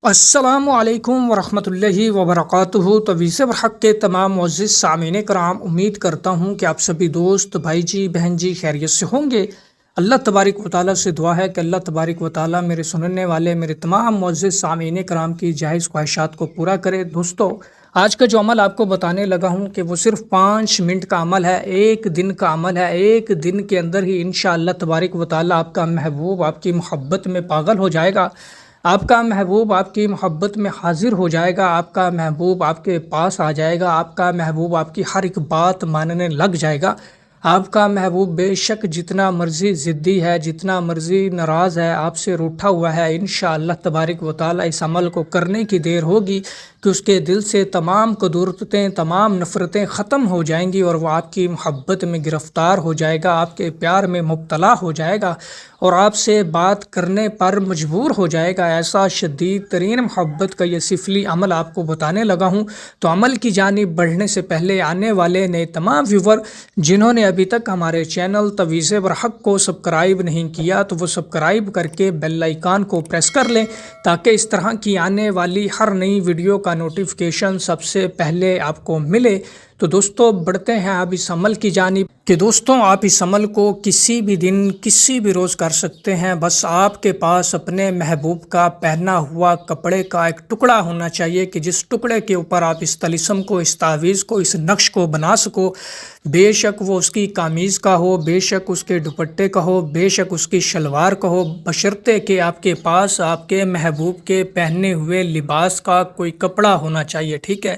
السلام علیکم ورحمۃ اللہ وبرکاتہ۔ تویس برحق کے تمام معزز سامعین کرام، امید کرتا ہوں کہ آپ سبھی دوست بھائی جی بہن جی خیریت سے ہوں گے۔ اللہ تبارک و تعالیٰ سے دعا ہے کہ اللہ تبارک و تعالیٰ میرے سننے والے میرے تمام معزز سامعین کرام کی جائز خواہشات کو پورا کرے۔ دوستو، آج کا جو عمل آپ کو بتانے لگا ہوں کہ وہ صرف 5 منٹ کا عمل ہے، ایک دن کا عمل ہے۔ ایک دن کے اندر ہی انشاءاللہ تبارک و تعالیٰ آپ کا محبوب آپ کی محبت میں پاگل ہو جائے گا، آپ کا محبوب آپ کی محبت میں حاضر ہو جائے گا، آپ کا محبوب آپ کے پاس آ جائے گا، آپ کا محبوب آپ کی ہر ایک بات ماننے لگ جائے گا۔ آپ کا محبوب بے شک جتنا مرضی ضدی ہے، جتنا مرضی ناراض ہے، آپ سے روٹھا ہوا ہے، انشاءاللہ تبارک و تعالیٰ اس عمل کو کرنے کی دیر ہوگی کہ اس کے دل سے تمام قدورتیں، تمام نفرتیں ختم ہو جائیں گی اور وہ آپ کی محبت میں گرفتار ہو جائے گا، آپ کے پیار میں مبتلا ہو جائے گا اور آپ سے بات کرنے پر مجبور ہو جائے گا۔ ایسا شدید ترین محبت کا یہ سفلی عمل آپ کو بتانے لگا ہوں، تو عمل کی جانب بڑھنے سے پہلے آنے والے نئے تمام ویور جنہوں نے ابھی تک ہمارے چینل تویس برحق کو سبسکرائب نہیں کیا تو وہ سبسکرائب کر کے بیل آئیکن کو پریس کر لیں تاکہ اس طرح کی آنے والی ہر نئی ویڈیو کا نوٹیفیکیشن سب سے پہلے آپ کو ملے۔ تو دوستو، بڑھتے ہیں اب اس عمل کی جانب کہ دوستوں آپ اس عمل کو کسی بھی دن کسی بھی روز کر سکتے ہیں۔ بس آپ کے پاس اپنے محبوب کا پہنا ہوا کپڑے کا ایک ٹکڑا ہونا چاہیے کہ جس ٹکڑے کے اوپر آپ اس طلسم کو، اس تعویذ کو، اس نقش کو بنا سکو۔ بے شک وہ اس کی قمیض کا ہو، بے شک اس کے دوپٹے کا ہو، بے شک اس کی شلوار کا ہو، بشرطے کہ آپ کے پاس آپ کے محبوب کے پہنے ہوئے لباس کا کوئی کپڑا ہونا چاہیے، ٹھیک ہے۔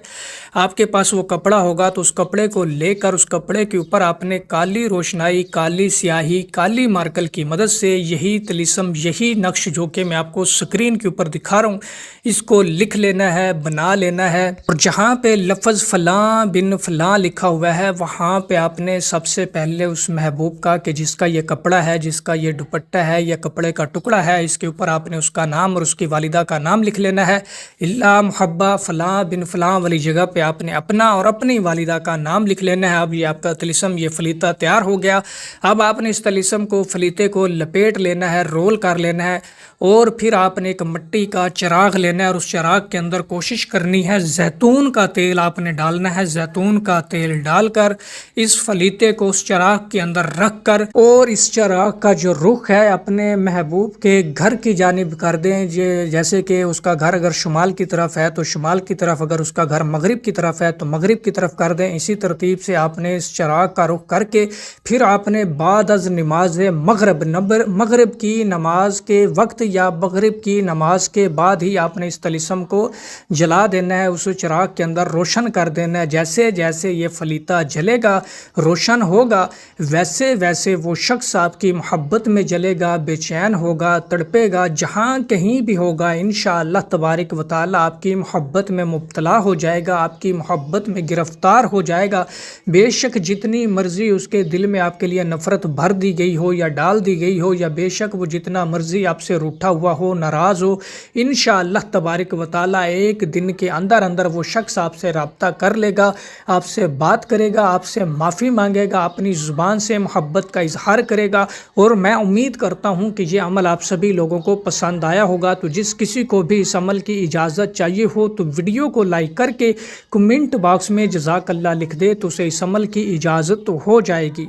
آپ کے پاس وہ کپڑا ہوگا تو اس کپڑے کو لے کر اس کپڑے کے اوپر آپ نے کالی روشنائی، کالی سیاہی، کالی مارکر کی مدد سے یہی طلسم، یہی نقش جو کہ میں آپ کو سکرین کے اوپر دکھا رہا ہوں، اس کو لکھ لینا ہے، بنا لینا ہے، اور جہاں پہ لفظ فلاں بن فلاں لکھا ہوا ہے وہاں پہ آپ نے سب سے پہلے اس محبوب کا کہ جس کا یہ کپڑا ہے، جس کا یہ دوپٹہ ہے، یہ کپڑے کا ٹکڑا ہے، اس کے اوپر آپ نے اس کا نام اور اس کی والدہ کا نام لکھ لینا ہے۔ اللہ محبہ فلاں بن فلاں والی جگہ پہ آپ نے اپنا اور اپنی والدہ کا نام لکھ لینا ہے۔ اب یہ آپ کا طلسم، یہ فلیطہ تیار ہو گیا۔ اب آپ نے اس طلسم کو، فلیطے کو لپیٹ لینا ہے، رول کر لینا ہے، اور پھر آپ نے ایک مٹی کا چراغ لینا ہے اور اس چراغ کے اندر کوشش کرنی ہے زیتون کا تیل آپ نے ڈالنا ہے۔ زیتون کا تیل ڈال کر اس فلیطے کو اس چراغ کے اندر رکھ کر، اور اس چراغ کا جو رخ ہے اپنے محبوب کے گھر کی جانب کر دیں۔ جیسے کہ اس کا گھر اگر شمال کی طرف ہے تو شمال کی طرف، اگر اس کا گھر مغرب کی طرف ہے تو مغرب کی طرف کر دیں۔ اسی ترتیب سے آپ نے اس چراغ کا رخ کر کے پھر آپ نے بعد از نماز مغرب کی نماز کے وقت یا مغرب کی نماز کے بعد ہی آپ نے اس طلسم کو جلا دینا ہے، اس چراغ کے اندر روشن کر دینا ہے۔ جیسے جیسے یہ فلیطہ جلے گا، روشن ہوگا، ویسے ویسے وہ شخص آپ کی محبت میں جلے گا، بے چین ہوگا، تڑپے گا، جہاں کہیں بھی ہوگا انشاءاللہ تبارک و تعالیٰ آپ کی محبت میں مبتلا ہو جائے گا، آپ کی محبت میں گرفتار ہو جائے گا۔ بے شک جتنی مرضی اس کے دل میں آپ کے لیے نفرت بھر دی گئی ہو یا ڈال دی گئی ہو، یا بے شک وہ جتنا مرضی آپ سے روٹھا ہوا ہو، ناراض ہو، انشاءاللہ تبارک و تعالیٰ ایک دن کے اندر اندر وہ شخص آپ سے رابطہ کر لے گا، آپ سے بات کرے گا، آپ سے معافی مانگے گا، اپنی زبان سے محبت کا اظہار کرے گا۔ اور میں امید کرتا ہوں کہ یہ عمل آپ سبھی لوگوں کو پسند آیا ہوگا۔ تو جس کسی کو بھی اس عمل کی اجازت چاہیے ہو تو ویڈیو کو لائک کر کے کمنٹ باکس میں جزاک اللہ لکھ دے تو اسے اس عمل کی اجازت ہو جائے گی۔